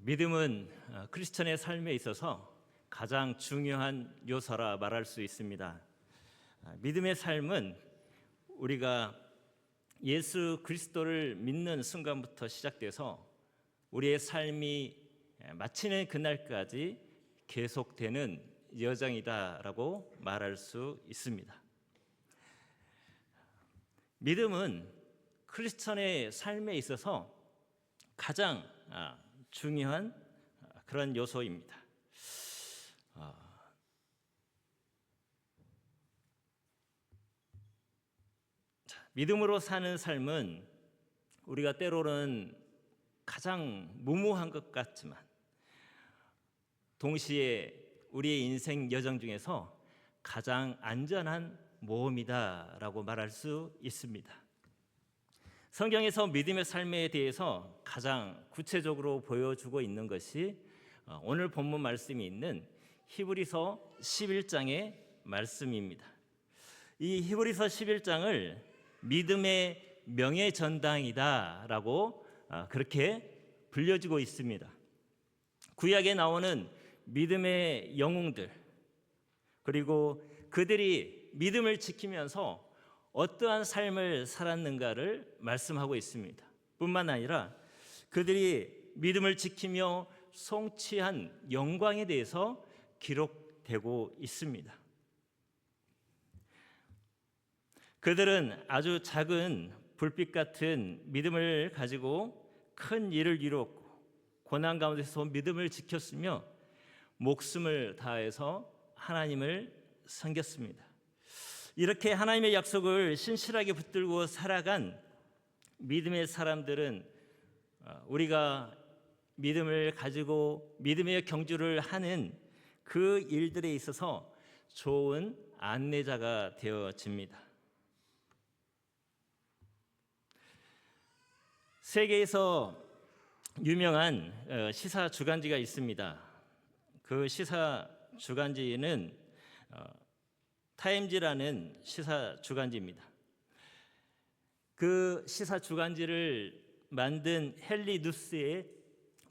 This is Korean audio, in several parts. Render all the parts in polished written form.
믿음은 크리스천의 삶에 있어서 가장 중요한 요소라 말할 수 있습니다. 믿음의 삶은 우리가 예수 그리스도를 믿는 순간부터 시작돼서 우리의 삶이 마치는 그날까지 계속되는 여정이다라고 말할 수 있습니다. 믿음은 크리스천의 삶에 있어서 가장 중요한 그런 요소입니다. 믿음으로 사는 삶은 우리가 때로는 가장 무모한 것 같지만 동시에 우리의 인생 여정 중에서 가장 안전한 모험이다라고 말할 수 있습니다. 성경에서 믿음의 삶에 대해서 가장 구체적으로 보여주고 있는 것이 오늘 본문 말씀이 있는 히브리서 11장의 말씀입니다. 이 히브리서 11장을 믿음의 명예전당이다라고 그렇게 불려지고 있습니다. 구약에 나오는 믿음의 영웅들, 그리고 그들이 믿음을 지키면서 어떠한 삶을 살았는가를 말씀하고 있습니다. 뿐만 아니라 그들이 믿음을 지키며 성취한 영광에 대해서 기록되고 있습니다. 그들은 아주 작은 불빛 같은 믿음을 가지고 큰 일을 이루었고 고난 가운데서 믿음을 지켰으며 목숨을 다해서 하나님을 섬겼습니다. 이렇게 하나님의 약속을 신실하게 붙들고 살아간 믿음의 사람들은 우리가 믿음을 가지고 믿음의 경주를 하는 그 일들에 있어서 좋은 안내자가 되어집니다. 세계에서 유명한 시사 주간지가 있습니다. 그 시사 주간지는 타임지라는 시사 주간지입니다. 그 시사 주간지를 만든 헨리 누스의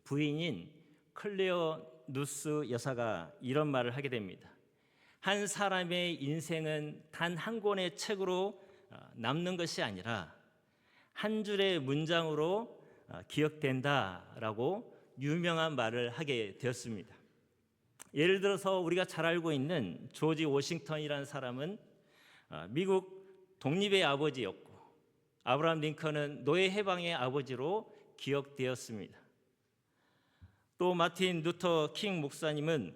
부인인 클레어 누스 여사가 이런 말을 하게 됩니다. 한 사람의 인생은 단 한 권의 책으로 남는 것이 아니라 한 줄의 문장으로 기억된다라고 유명한 말을 하게 되었습니다. 예를 들어서 우리가 잘 알고 있는 조지 워싱턴이라는 사람은 미국 독립의 아버지였고 아브라함 링컨은 노예 해방의 아버지로 기억되었습니다. 또 마틴 루터 킹 목사님은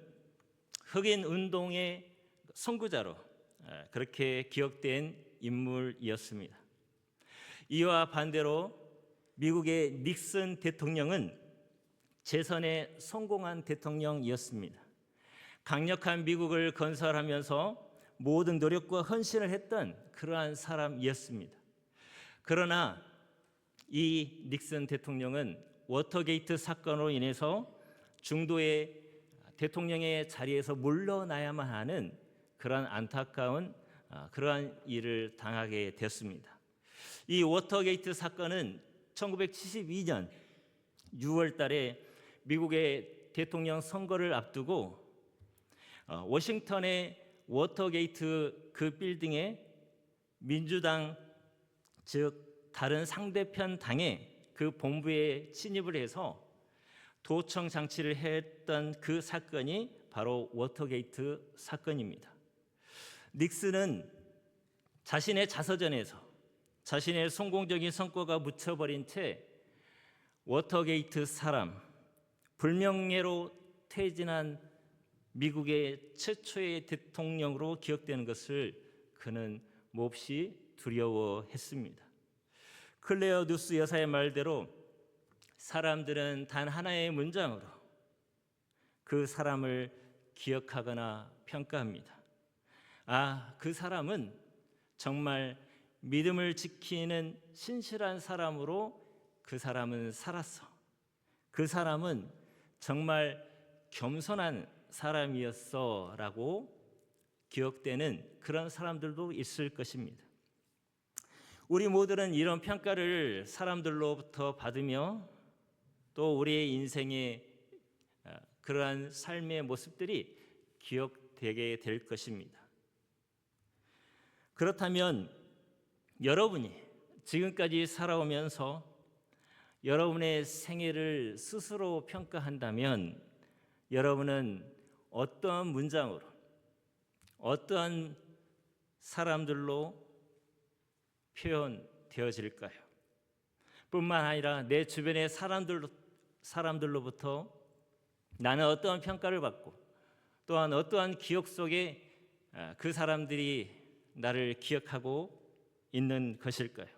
흑인 운동의 선구자로 그렇게 기억된 인물이었습니다. 이와 반대로 미국의 닉슨 대통령은 재선에 성공한 대통령이었습니다. 강력한 미국을 건설하면서 모든 노력과 헌신을 했던 그러한 사람이었습니다. 그러나 이 닉슨 대통령은 워터게이트 사건으로 인해서 중도의 대통령의 자리에서 물러나야만 하는 그러한 안타까운 그러한 일을 당하게 됐습니다. 이 워터게이트 사건은 1972년 6월 달에 미국의 대통령 선거를 앞두고 워싱턴의 워터게이트 그 빌딩에 민주당 즉 다른 상대편 당의 그 본부에 침입을 해서 도청 장치를 했던 그 사건이 바로 워터게이트 사건입니다. 닉슨은 자신의 자서전에서 자신의 성공적인 성과가 묻혀버린 채 워터게이트 사람, 불명예로 퇴진한 미국의 최초의 대통령으로 기억되는 것을 그는 몹시 두려워했습니다. 클레어 누스 여사의 말대로 사람들은 단 하나의 문장으로 그 사람을 기억하거나 평가합니다. 그 사람은 정말 믿음을 지키는 신실한 사람으로 그 사람은 살았어. 그 사람은 정말 겸손한 사람이었어 라고 기억되는 그런 사람들도 있을 것입니다. 우리 모두는 이런 평가를 사람들로부터 받으며 또 우리의 인생의 그러한 삶의 모습들이 기억되게 될 것입니다. 그렇다면 여러분이 지금까지 살아오면서 여러분의 생애를 스스로 평가한다면 여러분은 어떠한 문장으로, 어떠한 사람들로 표현되어질까요? 뿐만 아니라 내 주변의 사람들로부터 나는 어떠한 평가를 받고 또한 어떠한 기억 속에 그 사람들이 나를 기억하고 있는 것일까요?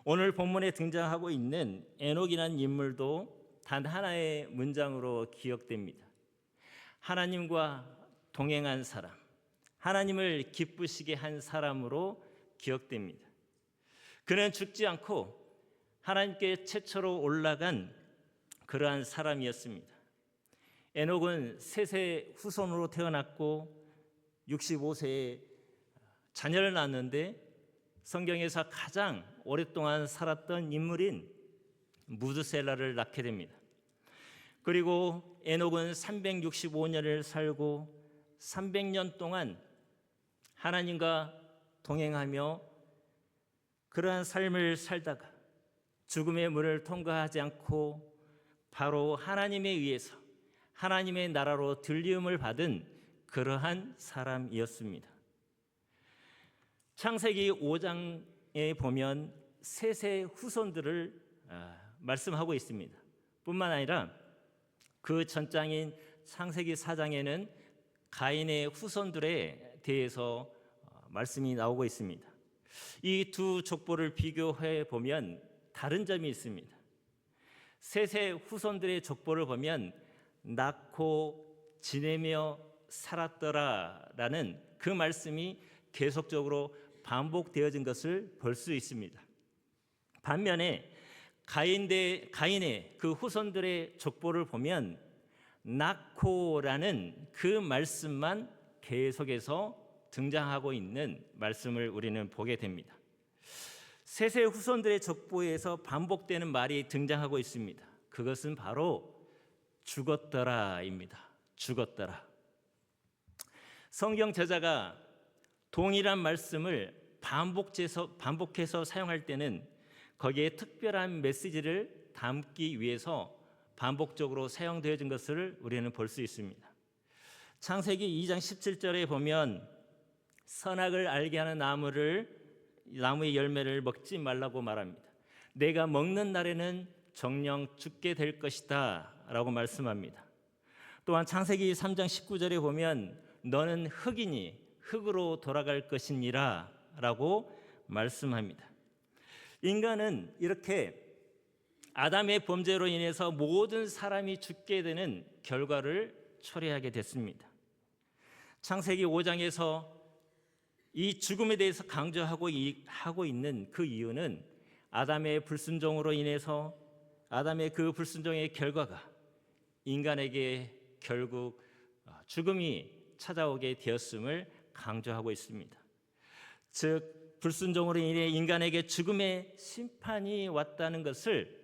오늘 본문에 등장하고 있는 에녹이라는 인물도 단 하나의 문장으로 기억됩니다. 하나님과 동행한 사람, 하나님을 기쁘시게 한 사람으로 기억됩니다. 그는 죽지 않고 하나님께 최초로 올라간 그러한 사람이었습니다. 에녹은 셋의 후손으로 태어났고 65세에 자녀를 낳았는데 성경에서 가장 오랫동안 살았던 인물인 무드셀라를 낳게 됩니다. 그리고 에녹은 365년을 살고 300년 동안 하나님과 동행하며 그러한 삶을 살다가 죽음의 문을 통과하지 않고 바로 하나님에 의해서 하나님의 나라로 들리움을 받은 그러한 사람이었습니다. 창세기 5장에 보면 셋의 후손들을 말씀하고 있습니다. 뿐만 아니라 그 전장인 창세기 4장에는 가인의 후손들에 대해서 말씀이 나오고 있습니다. 이 두 족보를 비교해 보면 다른 점이 있습니다. 셋의 후손들의 족보를 보면 낳고 지내며 살았더라라는 그 말씀이 계속적으로 반복되어진 것을 볼 수 있습니다. 반면에 가인의 그 후손들의 족보를 보면 낳고라는 그 말씀만 계속해서 등장하고 있는 말씀을 우리는 보게 됩니다. 셋의 후손들의 족보에서 반복되는 말이 등장하고 있습니다. 그것은 바로 죽었더라입니다. 죽었더라. 성경 저자가 동일한 말씀을 반복해서 사용할 때는 거기에 특별한 메시지를 담기 위해서 반복적으로 사용되어진 것을 우리는 볼 수 있습니다. 창세기 2장 17절에 보면 선악을 알게 하는 나무의 열매를 먹지 말라고 말합니다. 내가 먹는 날에는 정녕 죽게 될 것이다 라고 말씀합니다. 또한 창세기 3장 19절에 보면 너는 흙이니 흙으로 돌아갈 것이니라 라고 말씀합니다. 인간은 이렇게 아담의 범죄로 인해서 모든 사람이 죽게 되는 결과를 초래하게 됐습니다. 창세기 5장에서 이 죽음에 대해서 강조하고 있는 그 이유는 아담의 불순종으로 인해서 아담의 그 불순종의 결과가 인간에게 결국 죽음이 찾아오게 되었음을 강조하고 있습니다. 즉 불순종으로 인해 인간에게 죽음의 심판이 왔다는 것을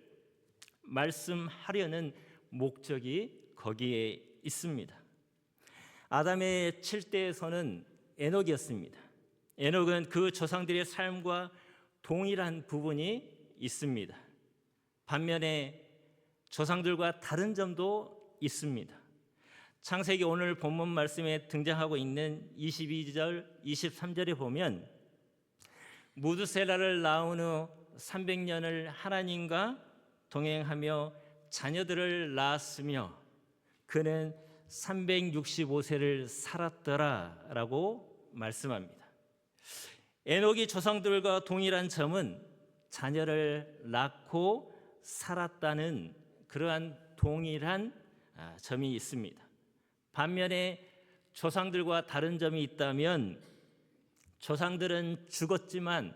말씀하려는 목적이 거기에 있습니다. 아담의 7대에서는 에녹이었습니다. 에녹은 그 조상들의 삶과 동일한 부분이 있습니다. 반면에 조상들과 다른 점도 있습니다. 창세기 오늘 본문 말씀에 등장하고 있는 22절, 23절에 보면 무드셀라를 낳은 후 300년을 하나님과 동행하며 자녀들을 낳았으며 그는 365세를 살았더라라고 말씀합니다. 에녹이 조상들과 동일한 점은 자녀를 낳고 살았다는 그러한 동일한 점이 있습니다. 반면에 조상들과 다른 점이 있다면 조상들은 죽었지만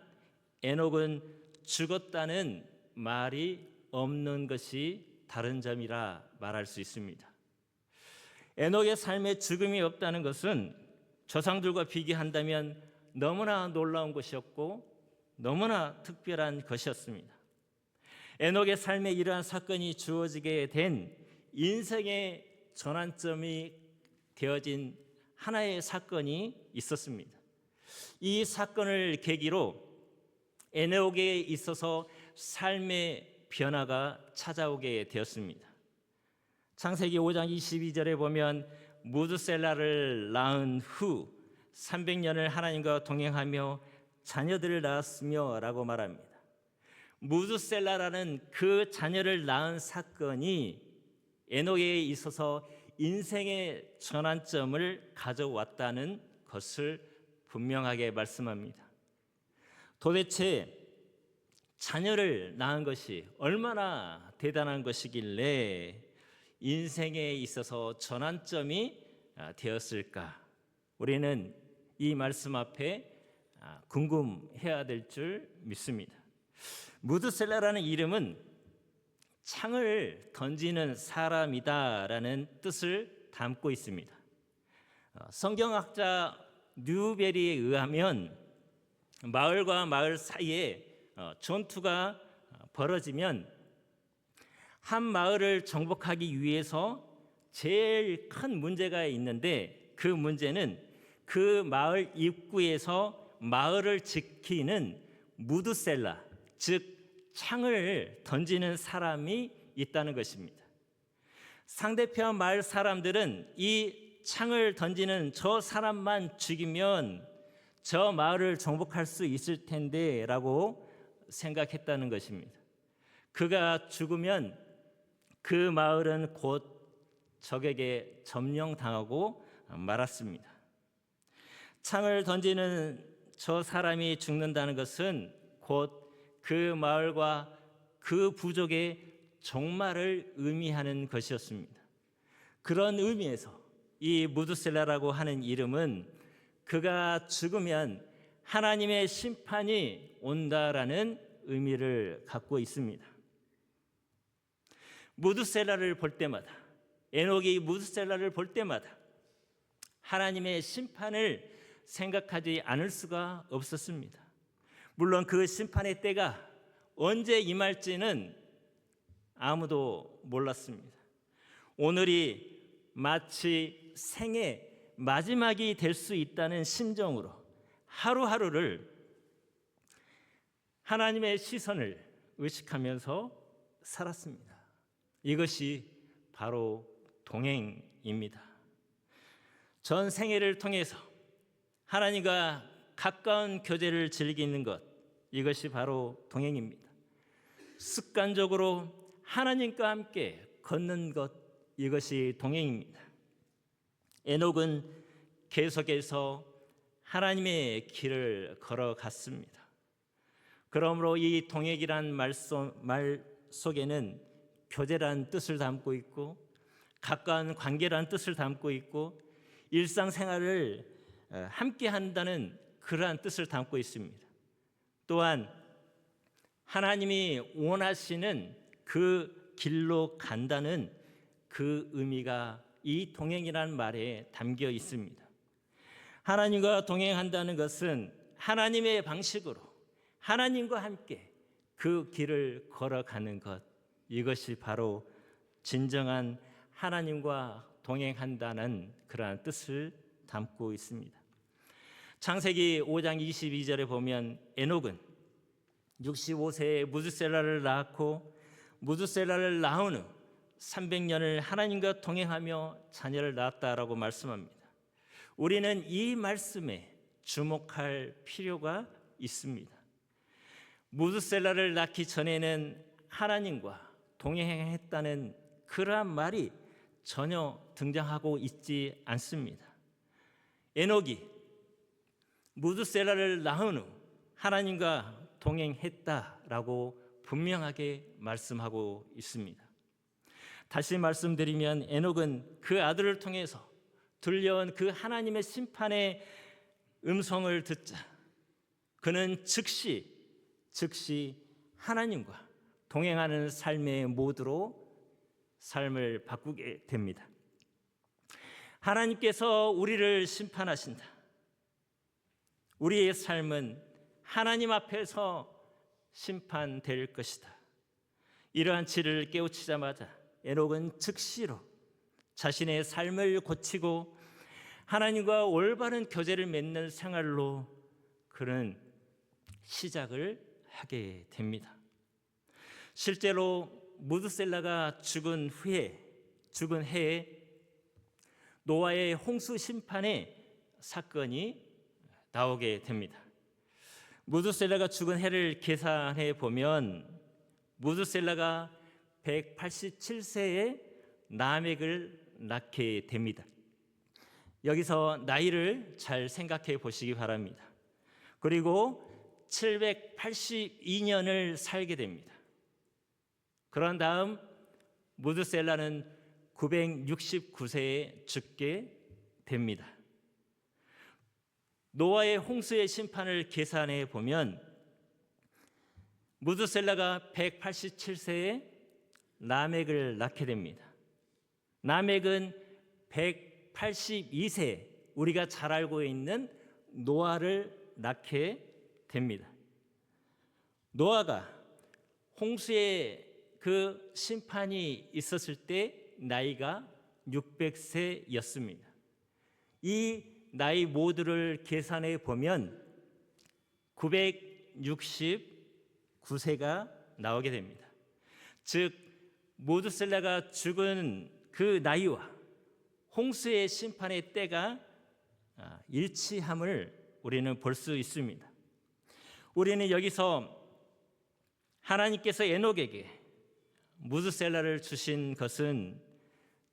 에녹은 죽었다는 말이 없는 것이 다른 점이라 말할 수 있습니다. 에녹의 삶에 죽음이 없다는 것은 조상들과 비교한다면 너무나 놀라운 것이었고 너무나 특별한 것이었습니다. 에녹의 삶에 이러한 사건이 주어지게 된 인생의 전환점이 되어진 하나의 사건이 있었습니다. 이 사건을 계기로 에녹에 있어서 삶의 변화가 찾아오게 되었습니다. 창세기 5장 22절에 보면 무드셀라를 낳은 후 300년을 하나님과 동행하며 자녀들을 낳았으며 라고 말합니다. 무드셀라라는 그 자녀를 낳은 사건이 에녹에 있어서 인생의 전환점을 가져왔다는 것을 분명하게 말씀합니다. 도대체 자녀를 낳은 것이 얼마나 대단한 것이길래 인생에 있어서 전환점이 되었을까? 우리는 이 말씀 앞에 궁금해야 될 줄 믿습니다. 무드셀라라는 이름은 창을 던지는 사람이다라는 뜻을 담고 있습니다. 성경학자 뉴베리에 의하면 마을과 마을 사이에 전투가 벌어지면 한 마을을 정복하기 위해서 제일 큰 문제가 있는데 그 문제는 그 마을 입구에서 마을을 지키는 무드셀라, 즉 창을 던지는 사람이 있다는 것입니다. 상대편 마을 사람들은 이 창을 던지는 저 사람만 죽이면 저 마을을 정복할 수 있을 텐데 라고 생각했다는 것입니다. 그가 죽으면 그 마을은 곧 적에게 점령당하고 말았습니다. 창을 던지는 저 사람이 죽는다는 것은 곧 그 마을과 그 부족의 종말을 의미하는 것이었습니다. 그런 의미에서 이 무드셀라라고 하는 이름은 그가 죽으면 하나님의 심판이 온다라는 의미를 갖고 있습니다. 무드셀라를 볼 때마다, 에녹이 무드셀라를 볼 때마다 하나님의 심판을 생각하지 않을 수가 없었습니다. 물론 그 심판의 때가 언제 임할지는 아무도 몰랐습니다. 오늘이 마치 생의 마지막이 될 수 있다는 심정으로 하루하루를 하나님의 시선을 의식하면서 살았습니다. 이것이 바로 동행입니다. 전 생애를 통해서 하나님과 가까운 교제를 즐기는 것, 이것이 바로 동행입니다. 습관적으로 하나님과 함께 걷는 것, 이것이 동행입니다. 에녹은 계속해서 하나님의 길을 걸어갔습니다. 그러므로 이 동행이란 말 속에는 교제란 뜻을 담고 있고 가까운 관계란 뜻을 담고 있고 일상생활을 함께 한다는 그러한 뜻을 담고 있습니다. 또한 하나님이 원하시는 그 길로 간다는 그 의미가 이 동행이라는 말에 담겨 있습니다. 하나님과 동행한다는 것은 하나님의 방식으로 하나님과 함께 그 길을 걸어가는 것, 이것이 바로 진정한 하나님과 동행한다는 그러한 뜻을 담고 있습니다. 창세기 5장 22절에 보면 에녹은 65세에 무드셀라를 낳았고 무드셀라를 낳은 후 300년을 하나님과 동행하며 자녀를 낳았다라고 말씀합니다. 우리는 이 말씀에 주목할 필요가 있습니다. 무드셀라를 낳기 전에는 하나님과 동행했다는 그러한 말이 전혀 등장하고 있지 않습니다. 에녹이 무드셀라를 낳은 후 하나님과 동행했다라고 분명하게 말씀하고 있습니다. 다시 말씀드리면 에녹은 그 아들을 통해서 들려온 그 하나님의 심판의 음성을 듣자 그는 즉시 하나님과 동행하는 삶의 모드로 삶을 바꾸게 됩니다. 하나님께서 우리를 심판하신다. 우리의 삶은 하나님 앞에서 심판될 것이다. 이러한 진리를 깨우치자마자 에녹은 즉시로 자신의 삶을 고치고 하나님과 올바른 교제를 맺는 생활로 그는 시작을 하게 됩니다. 실제로 무드셀라가 죽은 해에 노아의 홍수 심판의 사건이 나오게 됩니다. 무드셀라가 죽은 해를 계산해 보면 무드셀라가 187세에 라멕을 낳게 됩니다. 여기서 나이를 잘 생각해 보시기 바랍니다. 그리고 782년을 살게 됩니다. 그런 다음 무드셀라는 969세에 죽게 됩니다. 노아의 홍수의 심판을 계산해 보면 무드셀라가 187세에 라멕을 낳게 됩니다. 라멕은 182세, 우리가 잘 알고 있는 노아를 낳게 됩니다. 노아가 홍수의 그 심판이 있었을 때 나이가 600세였습니다. 이 나이 모두를 계산해 보면 969세가 나오게 됩니다. 즉 무드셀라가 죽은 그 나이와 홍수의 심판의 때가 일치함을 우리는 볼 수 있습니다. 우리는 여기서 하나님께서 에녹에게 무드셀라를 주신 것은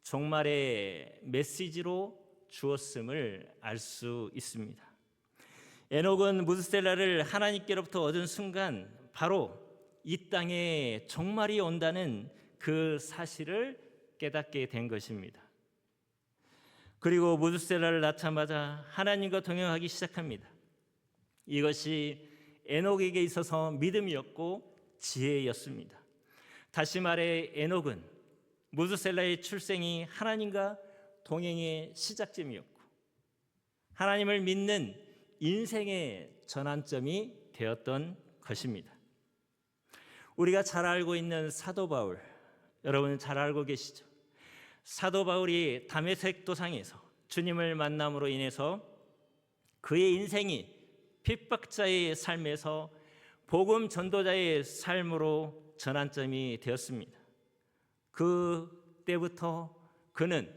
종말의 메시지로 주었음을 알 수 있습니다. 에녹은 무드셀라를 하나님께로부터 얻은 순간 바로 이 땅에 종말이 온다는 그 사실을 깨닫게 된 것입니다. 그리고 무드셀라를 낳자마자 하나님과 동행하기 시작합니다. 이것이 에녹에게 있어서 믿음이었고 지혜였습니다. 다시 말해 에녹은 무드셀라의 출생이 하나님과 동행의 시작점이었고 하나님을 믿는 인생의 전환점이 되었던 것입니다. 우리가 잘 알고 있는 사도 바울, 여러분 잘 알고 계시죠? 사도 바울이 다메섹 도상에서 주님을 만남으로 인해서 그의 인생이 핍박자의 삶에서 복음 전도자의 삶으로 전환점이 되었습니다. 그때부터 그는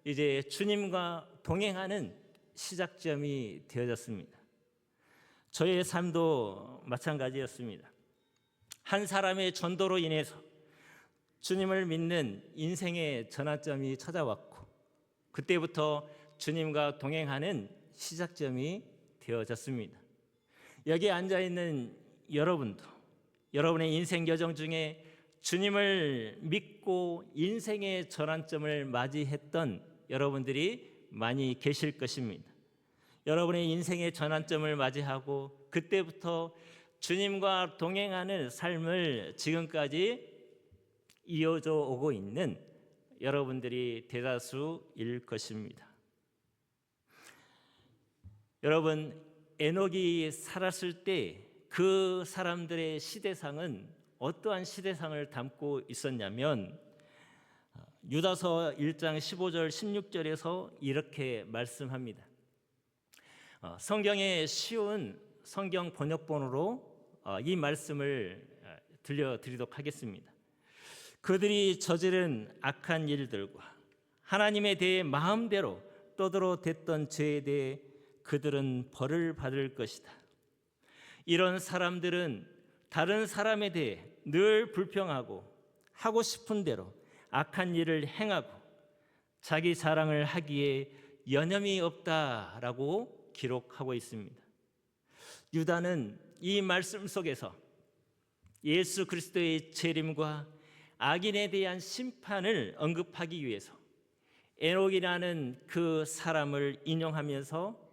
이제 주님과 동행하는 시작점이 되어졌습니다. 저의 삶도 마찬가지였습니다. 한 사람의 전도로 인해서 주님을 믿는 인생의 전환점이 찾아왔고 그때부터 주님과 동행하는 시작점이 되어졌습니다. 여기에 앉아있는 여러분도 여러분의 인생 여정 중에 주님을 믿고 인생의 전환점을 맞이했던 여러분들이 많이 계실 것입니다. 여러분의 인생의 전환점을 맞이하고 그때부터 주님과 동행하는 삶을 지금까지 이어져 오고 있는 여러분들이 대다수일 것입니다. 여러분, 에녹이 살았을 때 그 사람들의 시대상은 어떠한 시대상을 담고 있었냐면 유다서 1장 15절 16절에서 이렇게 말씀합니다. 성경의 쉬운 성경 번역본으로 이 말씀을 들려드리도록 하겠습니다. 그들이 저지른 악한 일들과 하나님에 대해 마음대로 떠들어댔던 죄에 대해 그들은 벌을 받을 것이다. 이런 사람들은 다른 사람에 대해 늘 불평하고 하고 싶은 대로 악한 일을 행하고 자기 자랑을 하기에 여념이 없다라고 기록하고 있습니다. 유다는 이 말씀 속에서 예수 그리스도의 재림과 악인에 대한 심판을 언급하기 위해서 에녹이라는 그 사람을 인용하면서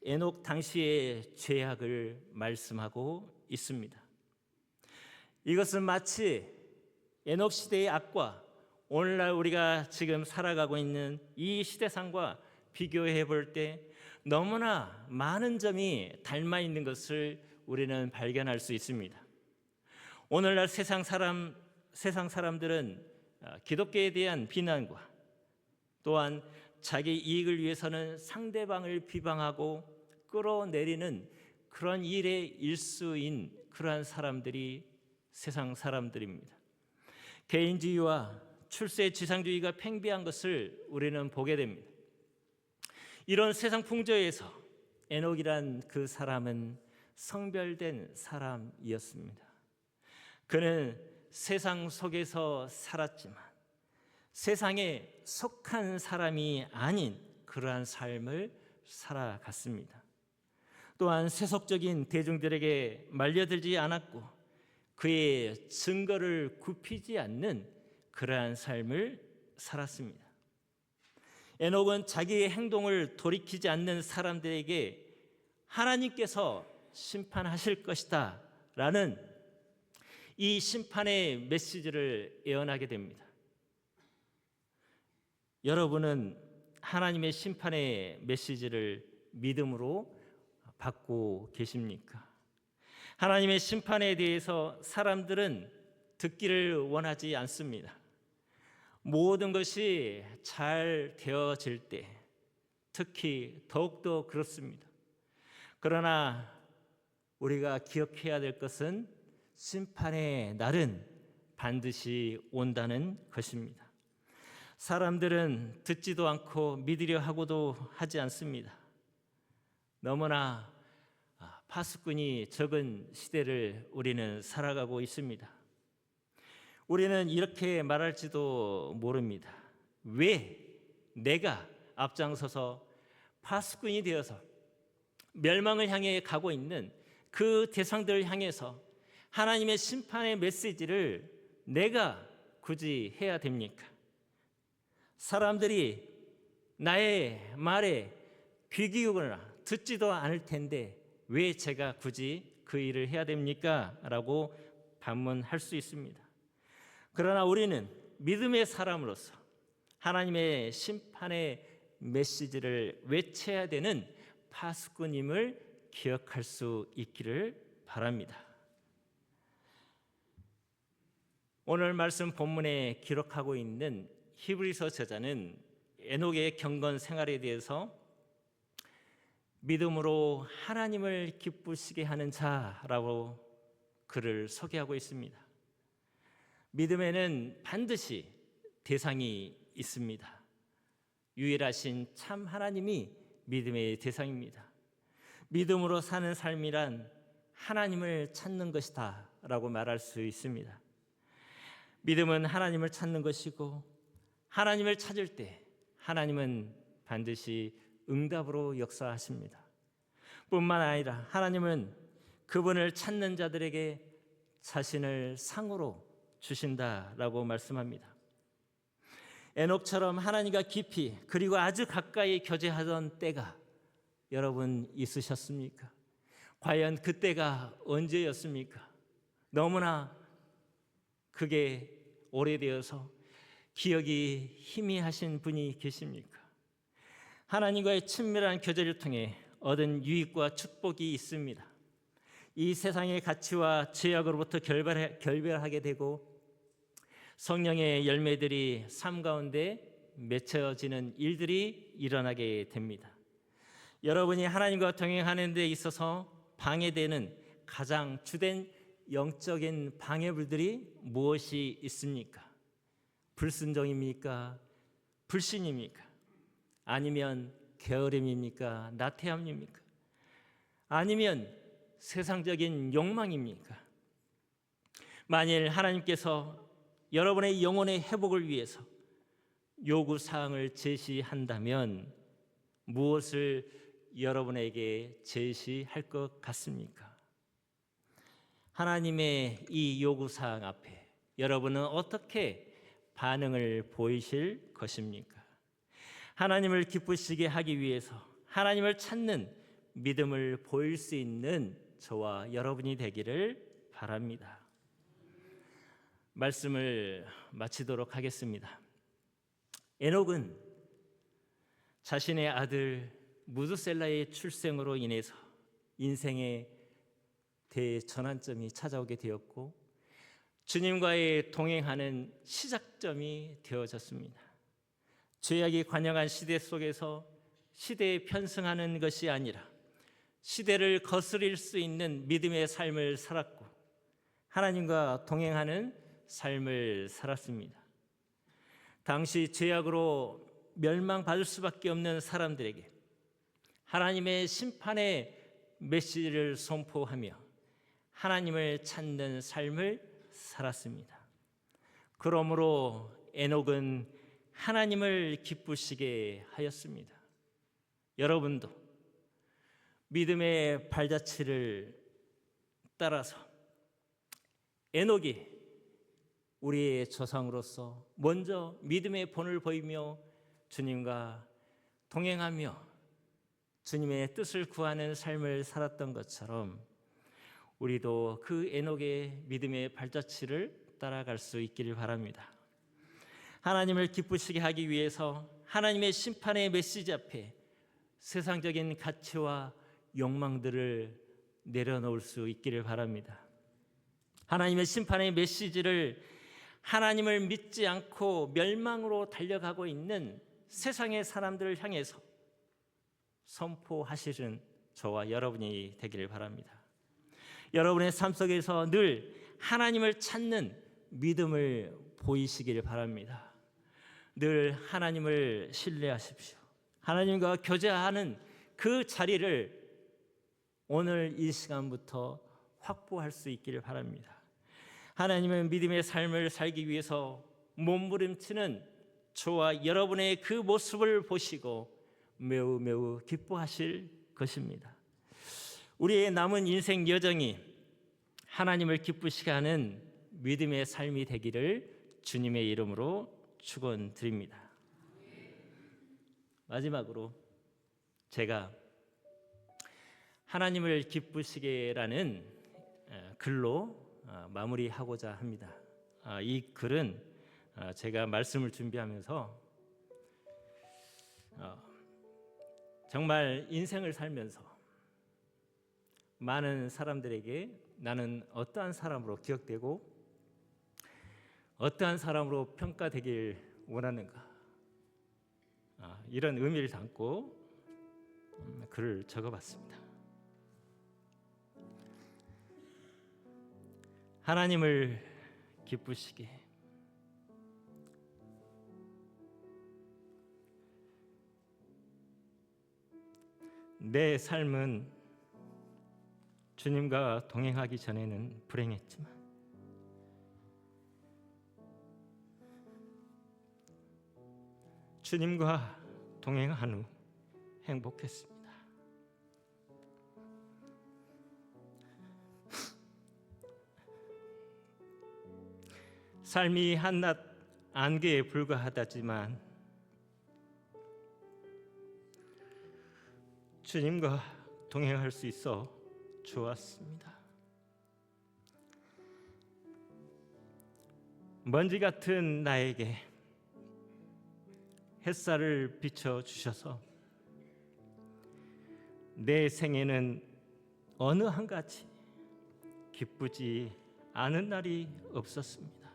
에녹 당시의 죄악을 말씀하고 있습니다. 이것은 마치 에녹 시대의 악과 오늘날 우리가 지금 살아가고 있는 이 시대상과 비교해 볼 때 너무나 많은 점이 닮아 있는 것을 우리는 발견할 수 있습니다. 오늘날 세상 사람들은 기독교에 대한 비난과 또한 자기 이익을 위해서는 상대방을 비방하고 끌어내리는 그런 일에 일수인 그러한 사람들이 세상 사람들입니다. 개인주의와 출세지상주의가 팽배한 것을 우리는 보게 됩니다. 이런 세상 풍조에서 에녹이란 그 사람은 성별된 사람이었습니다. 그는 세상 속에서 살았지만 세상에 속한 사람이 아닌 그러한 삶을 살아갔습니다. 또한 세속적인 대중들에게 말려들지 않았고 그의 증거를 굽히지 않는 그러한 삶을 살았습니다. 에녹은 자기의 행동을 돌이키지 않는 사람들에게 하나님께서 심판하실 것이다 라는 이 심판의 메시지를 예언하게 됩니다. 여러분은 하나님의 심판의 메시지를 믿음으로 받고 계십니까? 하나님의 심판에 대해서 사람들은 듣기를 원하지 않습니다. 모든 것이 잘 되어질 때 특히 더욱더 그렇습니다. 그러나 우리가 기억해야 될 것은 심판의 날은 반드시 온다는 것입니다. 사람들은 듣지도 않고 믿으려 하고도 하지 않습니다. 너무나 파수꾼이 적은 시대를 우리는 살아가고 있습니다. 우리는 이렇게 말할지도 모릅니다. 왜 내가 앞장서서 파수꾼이 되어서 멸망을 향해 가고 있는 그 대상들을 향해서 하나님의 심판의 메시지를 내가 굳이 해야 됩니까? 사람들이 나의 말에 귀 기울거나 듣지도 않을 텐데 왜 제가 굳이 그 일을 해야 됩니까? 라고 반문할 수 있습니다. 그러나 우리는 믿음의 사람으로서 하나님의 심판의 메시지를 외쳐야 되는 파수꾼임을 기억할 수 있기를 바랍니다. 오늘 말씀 본문에 기록하고 있는 히브리서 저자는 에녹의 경건 생활에 대해서 믿음으로 하나님을 기쁘시게 하는 자라고 그를 소개하고 있습니다. 믿음에는 반드시 대상이 있습니다. 유일하신 참 하나님이 믿음의 대상입니다. 믿음으로 사는 삶이란 하나님을 찾는 것이다 라고 말할 수 있습니다. 믿음은 하나님을 찾는 것이고 하나님을 찾을 때 하나님은 반드시 응답으로 역사하십니다. 뿐만 아니라 하나님은 그분을 찾는 자들에게 자신을 상으로 주신다라고 말씀합니다. 에녹처럼 하나님과 깊이 그리고 아주 가까이 교제하던 때가 여러분 있으셨습니까? 과연 그때가 언제였습니까? 너무나 그게 오래되어서 기억이 희미하신 분이 계십니까? 하나님과의 친밀한 교제를 통해 얻은 유익과 축복이 있습니다. 이 세상의 가치와 죄악으로부터 결별하게 되고 성령의 열매들이 삶 가운데 맺혀지는 일들이 일어나게 됩니다. 여러분이 하나님과 동행하는 데 있어서 방해되는 가장 주된 영적인 방해물들이 무엇이 있습니까? 불순종입니까? 불신입니까? 아니면 게으름입니까? 나태함입니까? 아니면 세상적인 욕망입니까? 만일 하나님께서 여러분의 영혼의 회복을 위해서 요구사항을 제시한다면 무엇을 여러분에게 제시할 것 같습니까? 하나님의 이 요구사항 앞에 여러분은 어떻게 반응을 보이실 것입니까? 하나님을 기쁘시게 하기 위해서 하나님을 찾는 믿음을 보일 수 있는 저와 여러분이 되기를 바랍니다. 말씀을 마치도록 하겠습니다. 에녹은 자신의 아들 무드셀라의 출생으로 인해서 인생의 대전환점이 찾아오게 되었고 주님과의 동행하는 시작점이 되어졌습니다. 죄악이 관영한 시대 속에서 시대에 편승하는 것이 아니라 시대를 거스릴 수 있는 믿음의 삶을 살았고 하나님과 동행하는 삶을 살았습니다. 당시 죄악으로 멸망받을 수밖에 없는 사람들에게 하나님의 심판의 메시지를 선포하며 하나님을 찾는 삶을 살았습니다. 그러므로 에녹은 하나님을 기쁘시게 하였습니다. 여러분도 믿음의 발자취를 따라서 에녹이 우리의 조상으로서 먼저 믿음의 본을 보이며 주님과 동행하며 주님의 뜻을 구하는 삶을 살았던 것처럼 우리도 그 에녹의 믿음의 발자취를 따라갈 수 있기를 바랍니다. 하나님을 기쁘시게 하기 위해서 하나님의 심판의 메시지 앞에 세상적인 가치와 욕망들을 내려놓을 수 있기를 바랍니다. 하나님의 심판의 메시지를 하나님을 믿지 않고 멸망으로 달려가고 있는 세상의 사람들을 향해서 선포하시는 저와 여러분이 되기를 바랍니다. 여러분의 삶 속에서 늘 하나님을 찾는 믿음을 보이시기를 바랍니다. 늘 하나님을 신뢰하십시오. 하나님과 교제하는 그 자리를 오늘 이 시간부터 확보할 수 있기를 바랍니다. 하나님은 믿음의 삶을 살기 위해서 몸부림치는 저와 여러분의 그 모습을 보시고 매우 매우 기뻐하실 것입니다. 우리의 남은 인생 여정이 하나님을 기쁘시게 하는 믿음의 삶이 되기를 주님의 이름으로 축원드립니다. 마지막으로 제가 하나님을 기쁘시게라는 글로 마무리하고자 합니다. 이 글은 제가 말씀을 준비하면서 정말 인생을 살면서 많은 사람들에게 나는 어떠한 사람으로 기억되고 어떠한 사람으로 평가되길 원하는가, 이런 의미를 담고 글을 적어봤습니다. 하나님을 기쁘시게 내 삶은 주님과 동행하기 전에는 불행했지만 주님과 동행한 후 행복했습니다. 삶이 한낱 안개에 불과하다지만 주님과 동행할 수 있어 좋았습니다. 먼지 같은 나에게 햇살을 비춰주셔서 내 생에는 어느 한 가지 기쁘지 않은 날이 없었습니다.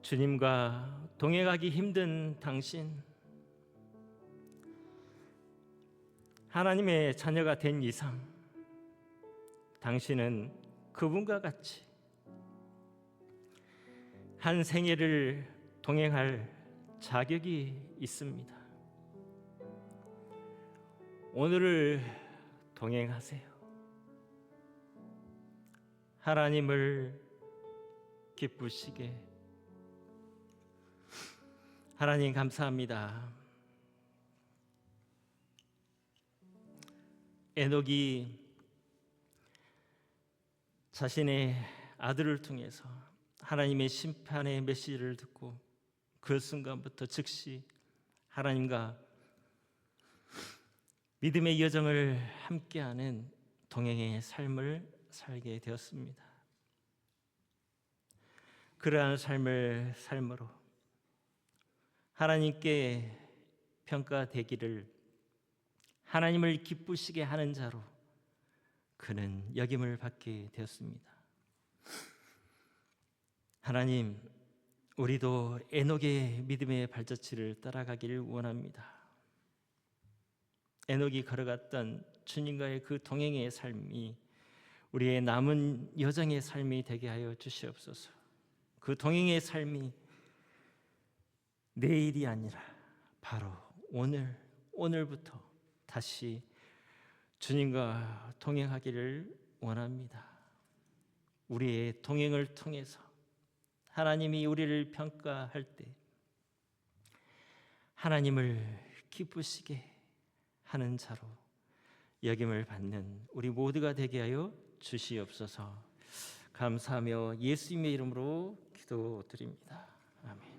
주님과 동행하기 힘든 당신, 하나님의 자녀가 된 이상 당신은 그분과 같이 한 생애를 동행할 자격이 있습니다. 오늘을 동행하세요. 하나님을 기쁘시게. 하나님 감사합니다. 에녹이 자신의 아들을 통해서 하나님의 심판의 메시지를 듣고 그 순간부터 즉시 하나님과 믿음의 여정을 함께하는 동행의 삶을 살게 되었습니다. 그러한 삶을 삶으로 하나님께 평가되기를 하나님을 기쁘시게 하는 자로 그는 역임을 받게 되었습니다. 하나님, 우리도 에녹의 믿음의 발자취를 따라가기를 원합니다. 에녹이 걸어갔던 주님과의 그 동행의 삶이 우리의 남은 여정의 삶이 되게 하여 주시옵소서. 그 동행의 삶이 내일이 아니라 바로 오늘부터 다시 주님과 동행하기를 원합니다. 우리의 동행을 통해서 하나님이 우리를 평가할 때 하나님을 기쁘시게 하는 자로 여김을 받는 우리 모두가 되게 하여 주시옵소서. 감사하며 예수님의 이름으로 기도드립니다. 아멘.